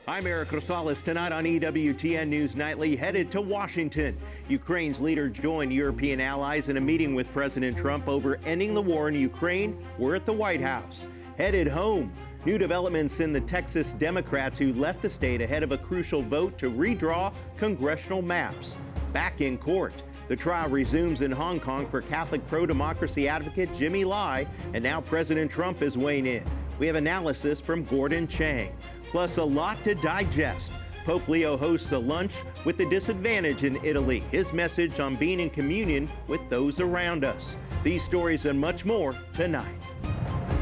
I'm Eric Rosales. Tonight on EWTN News Nightly, headed to Washington. Ukraine's leader joined European allies in a meeting with President Trump over ending the war in Ukraine. We're at the White House. Headed home, new developments in the Texas Democrats who left the state ahead of a crucial vote to redraw congressional maps. Back in court, the trial resumes in Hong Kong for Catholic pro-democracy advocate Jimmy Lai, and now President Trump is weighing in. We have analysis from Gordon Chang. Plus, a lot to digest. Pope Leo hosts a lunch with the disadvantaged in Italy. His message on being in communion with those around us. These stories and much more tonight.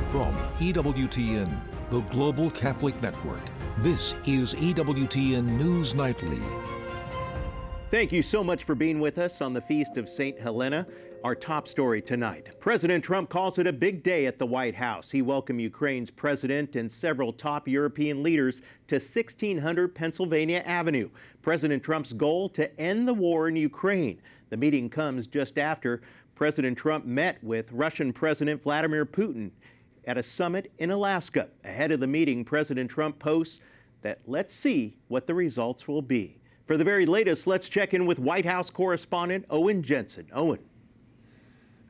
From EWTN, the Global Catholic Network, this is EWTN News Nightly. Thank you so much for being with us on the Feast of St. Helena. Our top story tonight. President Trump calls it a big day at the White House. He welcomed Ukraine's president and several top European leaders to 1600 Pennsylvania Avenue. President Trump's goal to end the war in Ukraine. The meeting comes just after President Trump met with Russian President Vladimir Putin at a summit in Alaska. Ahead of the meeting, President Trump posts that let's see what the results will be. For the very latest, let's check in with White House correspondent Owen Jensen. Owen.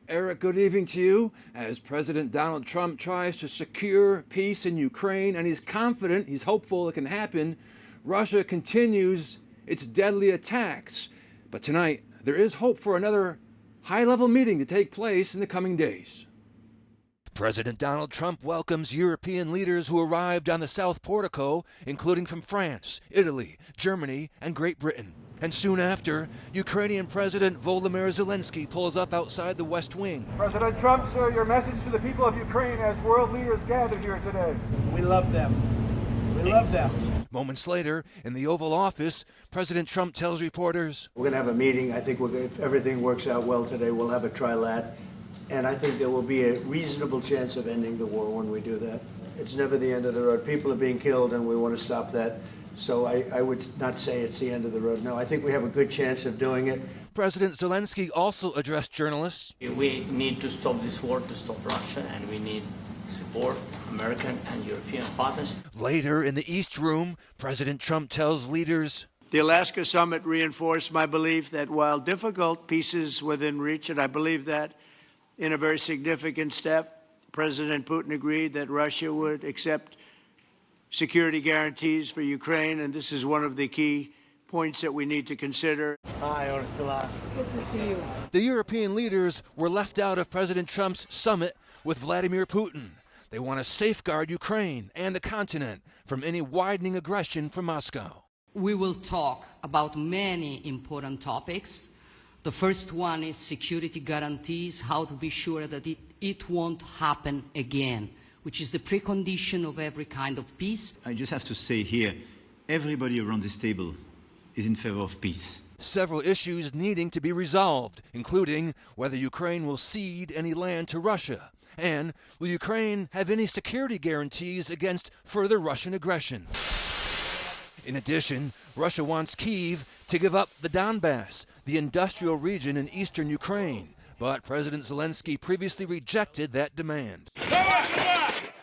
Eric, good evening to you. As President Donald Trump tries to secure peace in Ukraine, and he's confident, he's hopeful it can happen, Russia continues its deadly attacks. But tonight, there is hope for another high-level meeting to take place in the coming days. President Donald Trump welcomes European leaders who arrived on the South Portico, including from France, Italy, Germany, and Great Britain. And soon after, Ukrainian President Volodymyr Zelensky pulls up outside the West Wing. President Trump, sir, your message to the people of Ukraine as world leaders gathered here today. We love them. We love them. Moments later, in the Oval Office, President Trump tells reporters, "We're going to have a meeting. I think if everything works out well today, we'll have a trilat. And I think there will be a reasonable chance of ending the war when we do that. It's never the end of the road. People are being killed, and we want to stop that. So I would not say it's the end of the road. No, I think we have a good chance of doing it." President Zelensky also addressed journalists. We need to stop this war, to stop Russia, and we need support American and European partners. Later in the East Room, President Trump tells leaders, The Alaska summit reinforced my belief that while difficult, peace is within reach, and I believe that in a very significant step, President Putin agreed that Russia would accept security guarantees for Ukraine, and this is one of the key points that we need to consider. Hi, Ursula. Good to see you. The European leaders were left out of President Trump's summit with Vladimir Putin. They want to safeguard Ukraine and the continent from any widening aggression from Moscow. We will talk about many important topics. The first one is security guarantees, how to be sure that it won't happen again, which is the precondition of every kind of peace. I just have to say here, everybody around this table is in favor of peace. Several issues needing to be resolved, including whether Ukraine will cede any land to Russia, and will Ukraine have any security guarantees against further Russian aggression. In addition, Russia wants Kyiv to give up the Donbass, the industrial region in eastern Ukraine, but President Zelensky previously rejected that demand.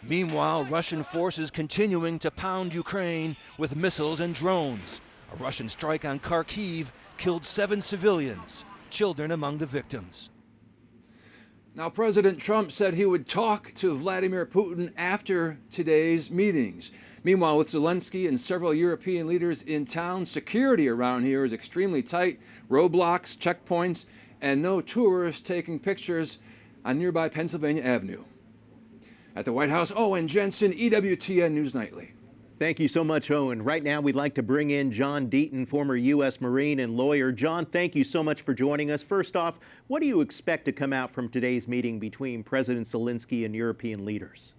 Meanwhile, Russian forces continuing to pound Ukraine with missiles and drones. A Russian strike on Kharkiv killed 7 civilians, children among the victims. Now, President Trump said he would talk to Vladimir Putin after today's meetings. Meanwhile, with Zelensky and several European leaders in town, security around here is extremely tight. Roadblocks, checkpoints, and no tourists taking pictures on nearby Pennsylvania Avenue. At the White House, Owen Jensen, EWTN News Nightly. Thank you so much, Owen. Right now, we'd like to bring in John Deaton, former U.S. Marine and lawyer. John, thank you so much for joining us. First off, what do you expect to come out from today's meeting between President Zelensky and European leaders?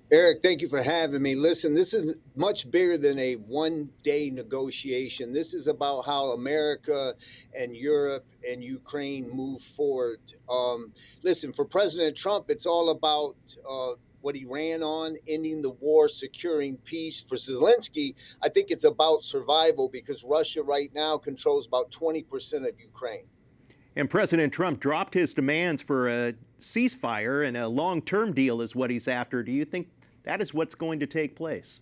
Eric, thank you for having me. Listen, this is much bigger than a one-day negotiation. This is about how America and Europe and Ukraine move forward. Listen, for President Trump, it's all about what he ran on, ending the war, securing peace. For Zelensky, I think it's about survival because Russia right now controls about 20% of Ukraine. And President Trump dropped his demands for a ceasefire, and a long-term deal is what he's after. Do you think that is what's going to take place?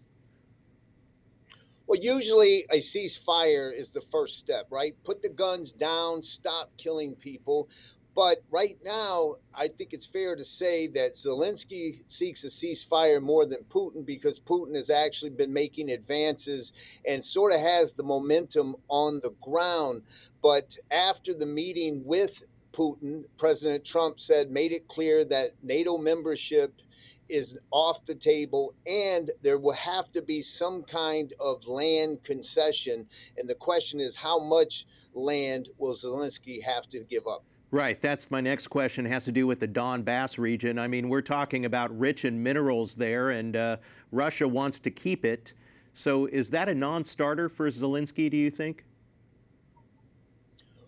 Well, usually a ceasefire is the first step, right? Put the guns down, stop killing people. But right now, I think it's fair to say that Zelensky seeks a ceasefire more than Putin, because Putin has actually been making advances and sort of has the momentum on the ground. But after the meeting with Putin, President Trump made it clear that NATO membership is off the table, and there will have to be some kind of land concession. And the question is, how much land will Zelensky have to give up? Right, that's my next question. It has to do with the Donbass region. I mean, we're talking about rich in minerals there, and Russia wants to keep it. So is that a non-starter for Zelensky, do you think?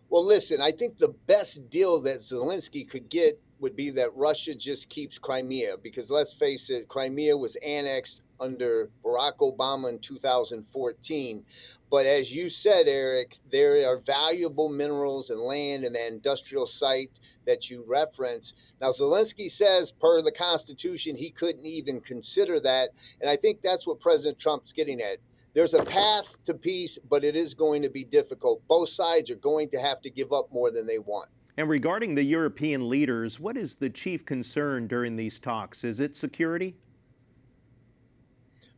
Well, listen, I think the best deal that Zelensky could get would be that Russia just keeps Crimea, because let's face it, Crimea was annexed under Barack Obama in 2014. But as you said, Eric, there are valuable minerals and land in that industrial site that you reference. Now, Zelensky says, per the Constitution, he couldn't even consider that. And I think that's what President Trump's getting at. There's a path to peace, but it is going to be difficult. Both sides are going to have to give up more than they want. And regarding the European leaders, what is the chief concern during these talks? Is it security?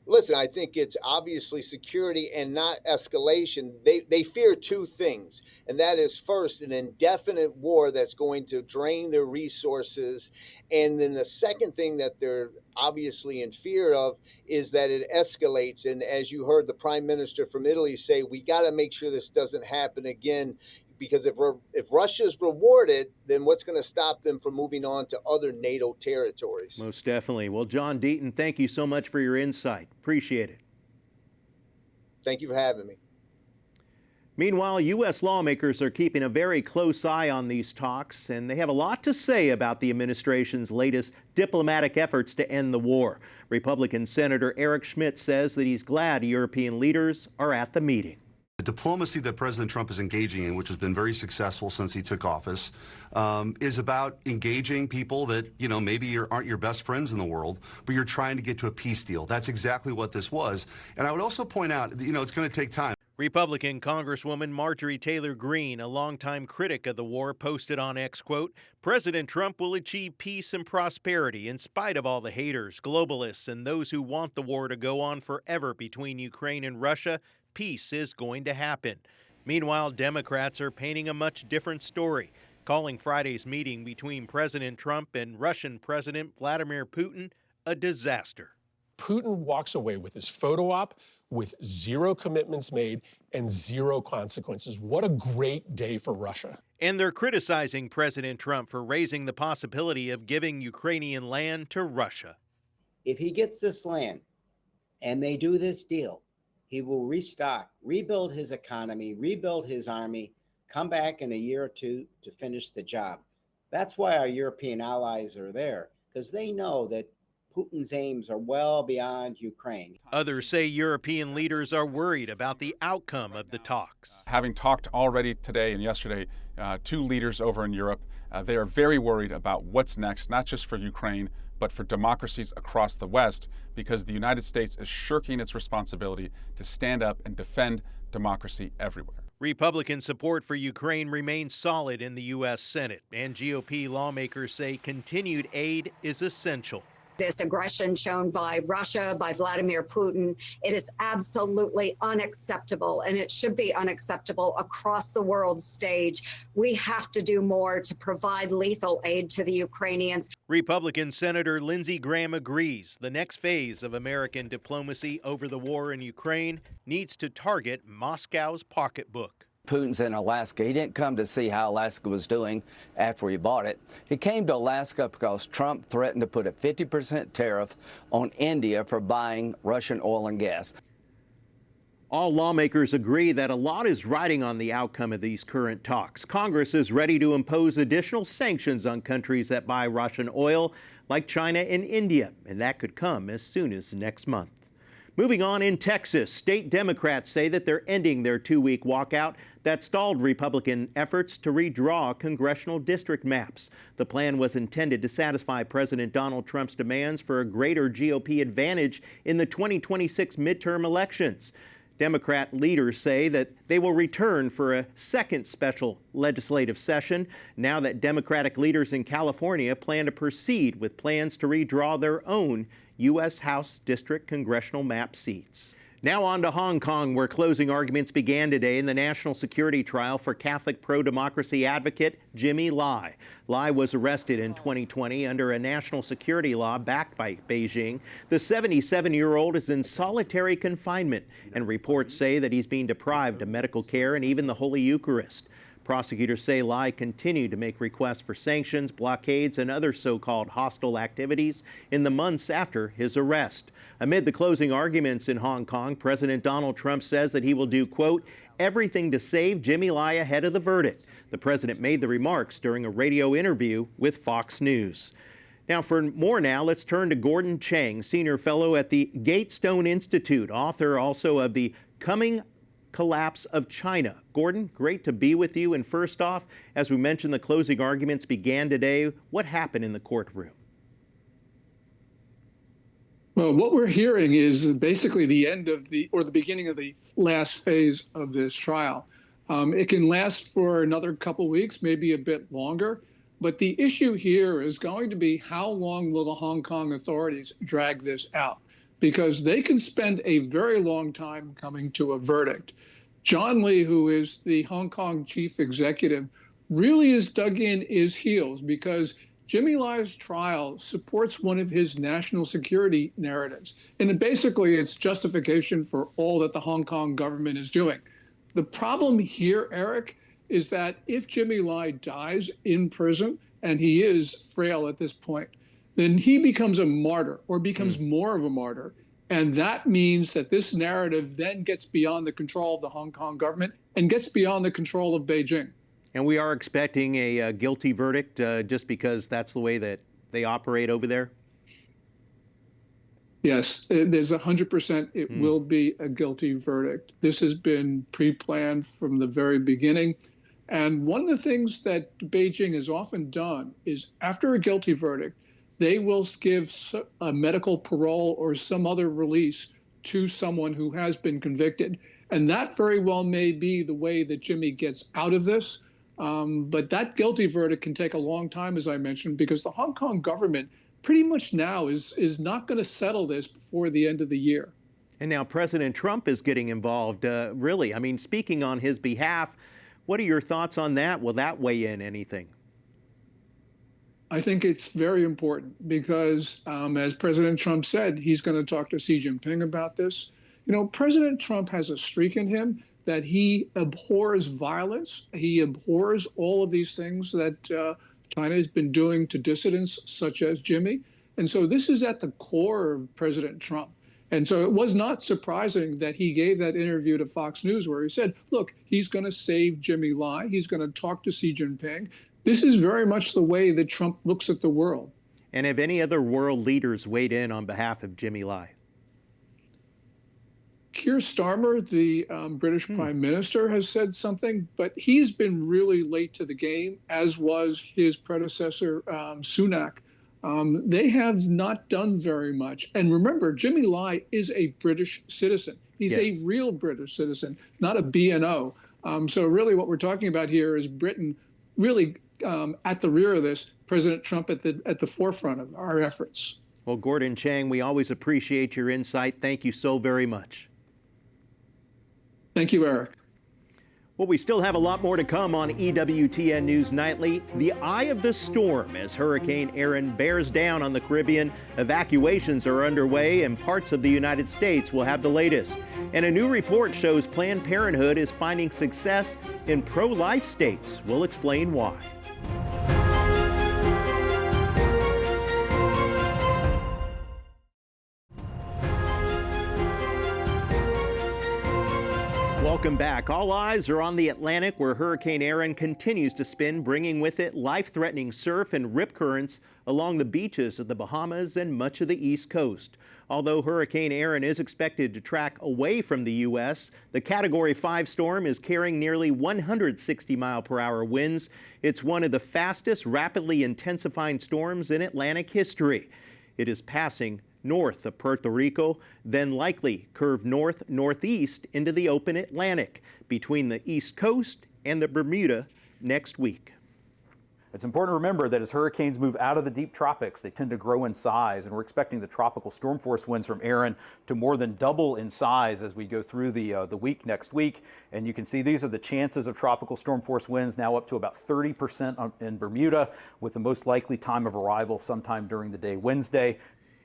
Listen, I think it's obviously security and not escalation. They fear two things, and that is, first, an indefinite war that's going to drain their resources. And then the second thing that they're obviously in fear of is that it escalates. And as you heard the Prime Minister from Italy say, we got to make sure this doesn't happen again. Because if Russia's rewarded, then what's going to stop them from moving on to other NATO territories? Most definitely. Well, John Deaton, thank you so much for your insight. Appreciate it. Thank you for having me. Meanwhile, U.S. lawmakers are keeping a very close eye on these talks, and they have a lot to say about the administration's latest diplomatic efforts to end the war. Republican Senator Eric Schmidt says that he's glad European leaders are at the meeting. The diplomacy that President Trump is engaging in, which has been very successful since he took office, is about engaging people that, maybe aren't your best friends in the world, but you're trying to get to a peace deal. That's exactly what this was. And I would also point out, it's going to take time. Republican Congresswoman Marjorie Taylor Greene, a longtime critic of the war, posted on X, quote, President Trump will achieve peace and prosperity in spite of all the haters, globalists, and those who want the war to go on forever between Ukraine and Russia. Peace is going to happen. Meanwhile, Democrats are painting a much different story, calling Friday's meeting between President Trump and Russian President Vladimir Putin a disaster. Putin walks away with his photo op with zero commitments made and zero consequences. What a great day for Russia. And they're criticizing President Trump for raising the possibility of giving Ukrainian land to Russia. If he gets this land and they do this deal, he will restock, rebuild his economy, rebuild his army, come back in a year or two to finish the job. That's why our European allies are there, because they know that Putin's aims are well beyond Ukraine. Others say European leaders are worried about the outcome of the talks. Having talked already today and yesterday, two leaders over in Europe, they are very worried about what's next, not just for Ukraine, but for democracies across the West, because the United States is shirking its responsibility to stand up and defend democracy everywhere. Republican support for Ukraine remains solid in the U.S. Senate, and GOP lawmakers say continued aid is essential. This aggression shown by Russia, by Vladimir Putin, it is absolutely unacceptable, and it should be unacceptable across the world stage. We have to do more to provide lethal aid to the Ukrainians. Republican Senator Lindsey Graham agrees the next phase of American diplomacy over the war in Ukraine needs to target Moscow's pocketbook. Putin's in Alaska. He didn't come to see how Alaska was doing after he bought it. He came to Alaska because Trump threatened to put a 50% tariff on India for buying Russian oil and gas. All lawmakers agree that a lot is riding on the outcome of these current talks. Congress is ready to impose additional sanctions on countries that buy Russian oil, like China and India, and that could come as soon as next month. Moving on, in Texas, state Democrats say that they're ending their two-week walkout that stalled Republican efforts to redraw congressional district maps. The plan was intended to satisfy President Donald Trump's demands for a greater GOP advantage in the 2026 midterm elections. Democrat leaders say that they will return for a second special legislative session now that Democratic leaders in California plan to proceed with plans to redraw their own U.S. House District congressional map seats. Now on to Hong Kong, where closing arguments began today in the national security trial for Catholic pro-democracy advocate Jimmy Lai. Lai was arrested in 2020 under a national security law backed by Beijing. The 77-year-old is in solitary confinement, and reports say that he's being deprived of medical care and even the Holy Eucharist. Prosecutors say Lai continued to make requests for sanctions, blockades, and other so-called hostile activities in the months after his arrest. Amid the closing arguments in Hong Kong, President Donald Trump says that he will do, quote, everything to save Jimmy Lai ahead of the verdict. The president made the remarks during a radio interview with Fox News. Now, for more let's turn to Gordon Chang, senior fellow at the Gatestone Institute, author also of The Coming Collapse of China. Gordon, great to be with you. And first off, as we mentioned, the closing arguments began today. What happened in the courtroom? Well, what we're hearing is basically the end of the beginning of the last phase of this trial. It can last for another couple weeks, maybe a bit longer. But the issue here is going to be how long will the Hong Kong authorities drag this out? Because they can spend a very long time coming to a verdict. John Lee, who is the Hong Kong chief executive, really is dug in his heels because Jimmy Lai's trial supports one of his national security narratives. And basically, it's justification for all that the Hong Kong government is doing. The problem here, Eric, is that if Jimmy Lai dies in prison, and he is frail at this point, then he becomes a martyr or becomes more of a martyr. And that means that this narrative then gets beyond the control of the Hong Kong government and gets beyond the control of Beijing. And we are expecting a guilty verdict just because that's the way that they operate over there? Yes, there's 100% it will be a guilty verdict. This has been pre-planned from the very beginning. And one of the things that Beijing has often done is after a guilty verdict, they will give a medical parole or some other release to someone who has been convicted. And that very well may be the way that Jimmy gets out of this. But that guilty verdict can take a long time, as I mentioned, because the Hong Kong government pretty much now is not going to settle this before the end of the year. And now President Trump is getting involved, really. I mean, speaking on his behalf, what are your thoughts on that? Will that weigh in anything? I think it's very important because, as President Trump said, he's going to talk to Xi Jinping about this. You know, President Trump has a streak in him that he abhors violence. He abhors all of these things that China has been doing to dissidents such as Jimmy. And so this is at the core of President Trump. And so it was not surprising that he gave that interview to Fox News where he said, look, he's going to save Jimmy Lai. He's going to talk to Xi Jinping. This is very much the way that Trump looks at the world. And have any other world leaders weighed in on behalf of Jimmy Lai? Keir Starmer, the British Prime Minister, has said something, but he's been really late to the game, as was his predecessor, Sunak. They have not done very much. And remember, Jimmy Lai is a British citizen. He's a real British citizen, not a B&O. So really what we're talking about here is Britain really at the rear of this, President Trump at the forefront of our efforts. Well, Gordon Chang, we always appreciate your insight. Thank you so very much. Thank you, Eric. Well, we still have a lot more to come on EWTN News Nightly. The eye of the storm as Hurricane Erin bears down on the Caribbean. Evacuations are underway and parts of the United States will have the latest. And a new report shows Planned Parenthood is finding success in pro-life states. We'll explain why. Welcome back. All eyes are on the Atlantic, where Hurricane Erin continues to spin, bringing with it life-threatening surf and rip currents along the beaches of the Bahamas and much of the East Coast. Although Hurricane Erin is expected to track away from the U.S., the Category 5 storm is carrying nearly 160-mile-per-hour winds. It's one of the fastest, rapidly intensifying storms in Atlantic history. It is passing north of Puerto Rico, then likely curve north-northeast into the open Atlantic between the East Coast and the Bermuda next week. It's important to remember that as hurricanes move out of the deep tropics, they tend to grow in size, and we're expecting the tropical storm force winds from Erin to more than double in size as we go through the week next week. And you can see these are the chances of tropical storm force winds now up to about 30% in Bermuda, with the most likely time of arrival sometime during the day Wednesday.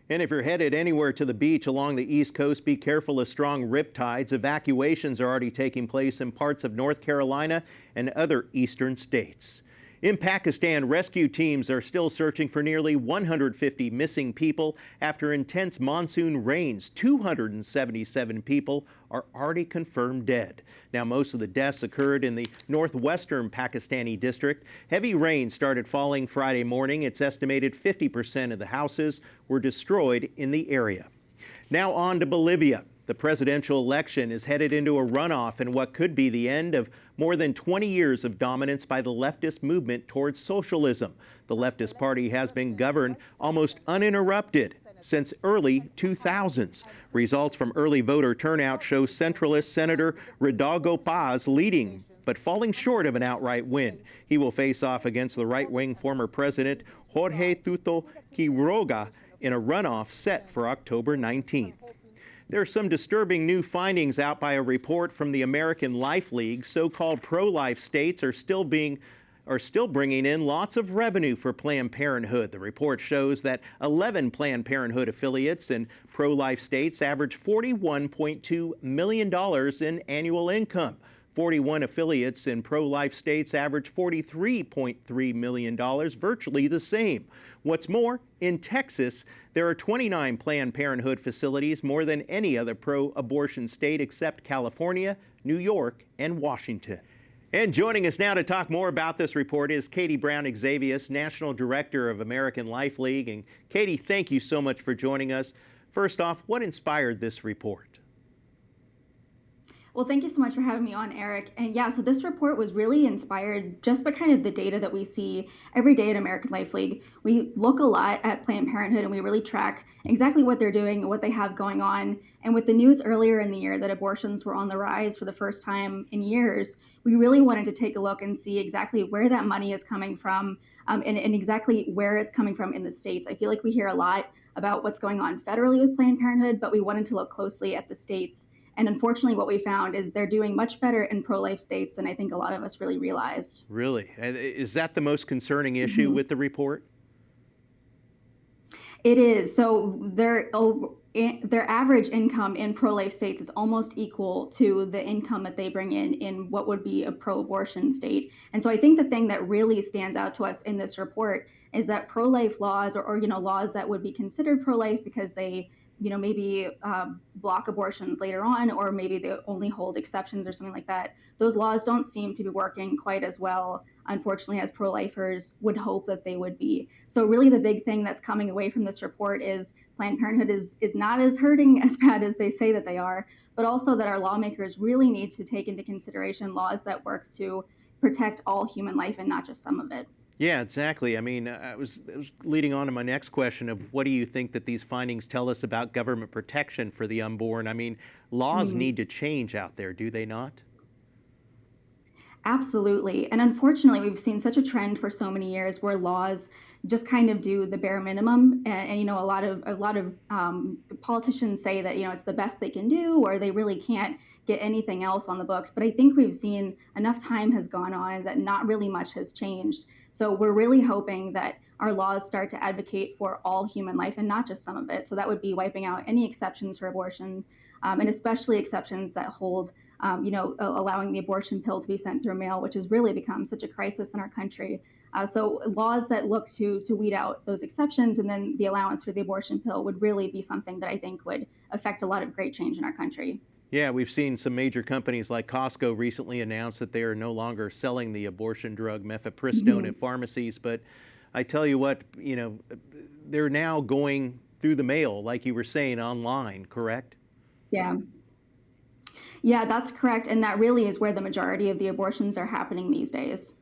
And if you're headed anywhere to the beach along the East Coast, be careful of strong riptides. Evacuations are already taking place in parts of North Carolina and other eastern states. In Pakistan, rescue teams are still searching for nearly 150 missing people after intense monsoon rains. 277 people are already confirmed dead. Now, most of the deaths occurred in the northwestern Pakistani district. Heavy rain started falling Friday morning. It's estimated 50% of the houses were destroyed in the area. Now on to Bolivia. The presidential election is headed into a runoff in what could be the end of more than 20 years of dominance by the leftist movement towards socialism. The leftist party has been governed almost uninterrupted since early 2000s. Results from early voter turnout show centralist Senator Hidalgo Paz leading, but falling short of an outright win. He will face off against the right-wing former president Jorge Tuto Quiroga in a runoff set for October 19th. There are some disturbing new findings out by a report from the American Life League. So-called pro-life states are still bringing in lots of revenue for Planned Parenthood. The report shows that 11 Planned Parenthood affiliates in pro-life states average $41.2 million in annual income. 41 affiliates in pro-life states average $43.3 million, virtually the same. What's more, in Texas, there are 29 Planned Parenthood facilities, more than any other pro-abortion state except California, New York, and Washington. And joining us now to talk more about this report is Katie Brown-Xavier, National Director of American Life League. And Katie, thank you so much for joining us. First off, what inspired this report? Well, thank you so much for having me on, Eric. And yeah, so this report was really inspired just by kind of the data that we see every day at American Life League. We look a lot at Planned Parenthood and we really track exactly what they're doing and what they have going on. And with the news earlier in the year that abortions were on the rise for the first time in years, we really wanted to take a look and see exactly where that money is coming from and exactly where it's coming from in the states. I feel like we hear a lot about what's going on federally with Planned Parenthood, but we wanted to look closely at the states. And unfortunately, what we found is they're doing much better in pro-life states than I think a lot of us really realized. Really? Is that the most concerning issue with the report? It is. So their average income in pro-life states is almost equal to the income that they bring in what would be a pro-abortion state. And so I think the thing that really stands out to us in this report is that pro-life laws or laws that would be considered pro-life because they maybe block abortions later on, or maybe they only hold exceptions or something like that. Those laws don't seem to be working quite as well, unfortunately, as pro-lifers would hope that they would be. So really the big thing that's coming away from this report is Planned Parenthood is not as hurting as bad as they say that they are, but also that our lawmakers really need to take into consideration laws that work to protect all human life and not just some of it. Yeah, exactly. I mean, I was leading on to my next question of what do you think that these findings tell us about government protection for the unborn? I mean, laws need to change out there, do they not? Absolutely. And unfortunately, we've seen such a trend for so many years where laws just kind of do the bare minimum. And a lot of politicians say that, it's the best they can do, or they really can't get anything else on the books. But I think we've seen enough time has gone on that not really much has changed. So we're really hoping that our laws start to advocate for all human life and not just some of it. So that would be wiping out any exceptions for abortion, and especially exceptions that hold allowing the abortion pill to be sent through mail, which has really become such a crisis in our country. So laws that look to weed out those exceptions and then the allowance for the abortion pill would really be something that I think would affect a lot of great change in our country. Yeah, we've seen some major companies like Costco recently announce that they are no longer selling the abortion drug mifepristone at pharmacies. But I tell you what, they're now going through the mail, like you were saying, online, correct? Yeah. Yeah, that's correct. And that really is where the majority of the abortions are happening these days.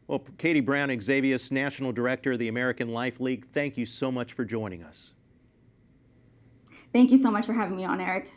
Well, Katie Brown-Xavier, National Director of the American Life League, thank you so much for joining us. Thank you so much for having me on, Eric.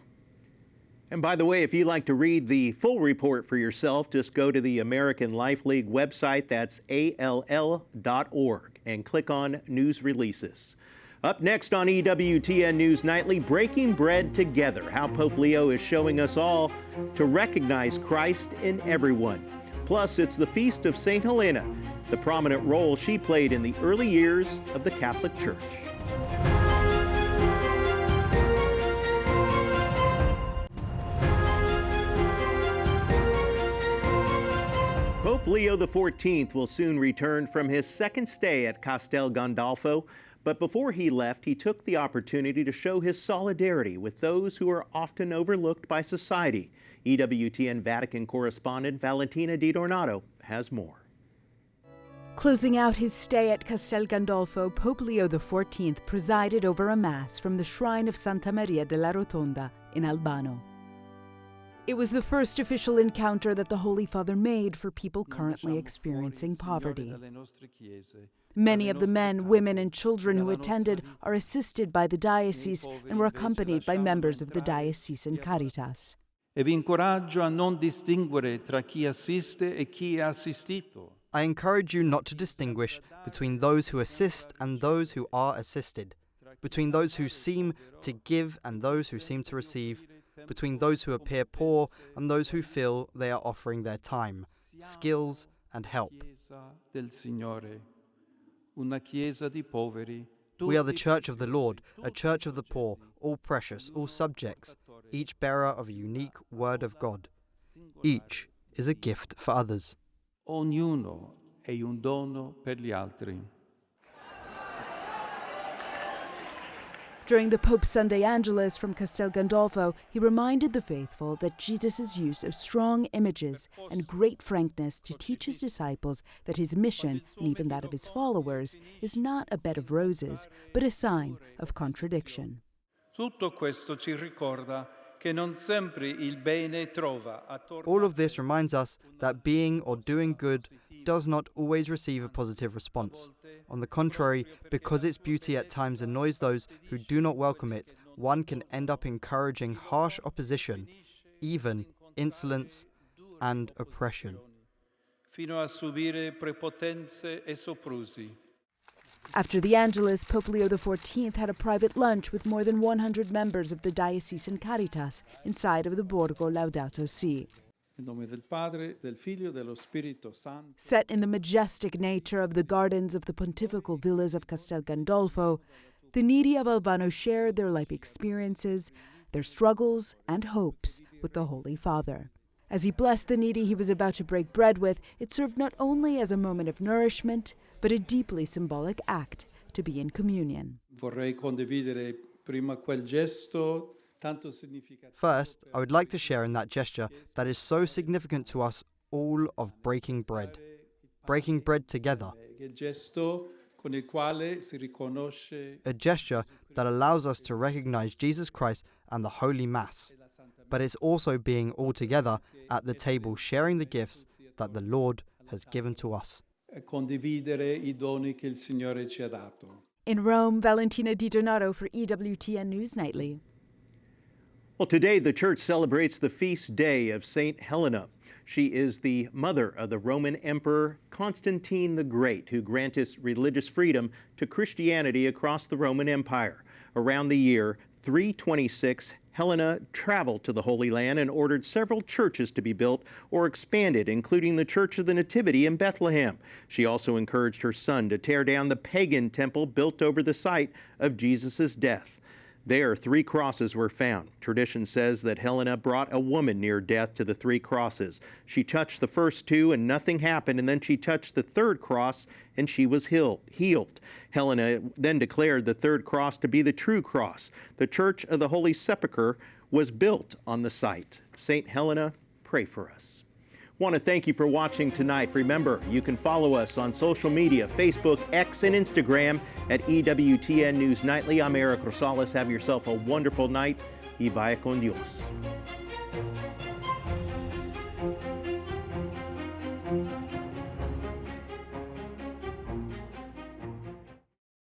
And by the way, if you'd like to read the full report for yourself, just go to the American Life League website. That's ALL.org and click on News Releases. Up next on EWTN News Nightly, Breaking Bread Together, how Pope Leo is showing us all to recognize Christ in everyone. Plus, it's the Feast of St. Helena, the prominent role she played in the early years of the Catholic Church. Pope Leo XIV will soon return from his second stay at Castel Gandolfo, but before he left, he took the opportunity to show his solidarity with those who are often overlooked by society. EWTN Vatican correspondent Valentina Di Donato has more. Closing out his stay at Castel Gandolfo, Pope Leo XIV presided over a Mass from the shrine of Santa Maria della Rotonda in Albano. It was the first official encounter that the Holy Father made for people currently experiencing poverty. Many of the men, women, and children who attended are assisted by the diocese and were accompanied by members of the diocesan Caritas. E vi incoraggio a non distinguere tra chi assiste e chi è assistito. I encourage you not to distinguish between those who assist and those who are assisted, between those who seem to give and those who seem to receive, between those who appear poor and those who feel they are offering their time, skills, and help. We are the Church of the Lord, a church of the poor, all precious, all subjects, each bearer of a unique word of God. Each is a gift for others. Ognuno è un dono per gli altri. During the Pope's Sunday Angelus from Castel Gandolfo, he reminded the faithful that Jesus' use of strong images and great frankness to teach his disciples that his mission, and even that of his followers, is not a bed of roses, but a sign of contradiction. Tutto questo ci ricorda che non sempre il bene trova attorno. All of this reminds us that being or doing good does not always receive a positive response. On the contrary, because its beauty at times annoys those who do not welcome it, one can end up encouraging harsh opposition, even insolence and oppression. Fino a subire prepotenze e soprusi. After the Angelus, Pope Leo XIV had a private lunch with more than 100 members of the diocesan Caritas inside of the Borgo Laudato Si. Set in the majestic nature of the gardens of the pontifical villas of Castel Gandolfo, the needy of Albano shared their life experiences, their struggles and hopes with the Holy Father. As he blessed the needy he was about to break bread with, it served not only as a moment of nourishment, but a deeply symbolic act to be in communion. First, I would like to share in that gesture that is so significant to us all of breaking bread together. A gesture that allows us to recognize Jesus Christ and the Holy Mass, but it's also being all together at the table sharing the gifts that the Lord has given to us. In Rome, Valentina Di Donato for EWTN News Nightly. Well, today the church celebrates the feast day of St. Helena. She is the mother of the Roman Emperor Constantine the Great, who granted religious freedom to Christianity across the Roman Empire. Around the year 326, Helena traveled to the Holy Land and ordered several churches to be built or expanded, including the Church of the Nativity in Bethlehem. She also encouraged her son to tear down the pagan temple built over the site of Jesus' death. There, 3 crosses were found. Tradition says that Helena brought a woman near death to the 3 crosses. She touched the first 2 and nothing happened, and then she touched the 3rd cross and she was healed. Helena then declared the 3rd cross to be the true cross. The Church of the Holy Sepulchre was built on the site. St. Helena, pray for us. Want to thank you for watching tonight. Remember, you can follow us on social media, Facebook, X, and Instagram at EWTN News Nightly. I'm Eric Rosales. Have yourself a wonderful night y vaya con Dios.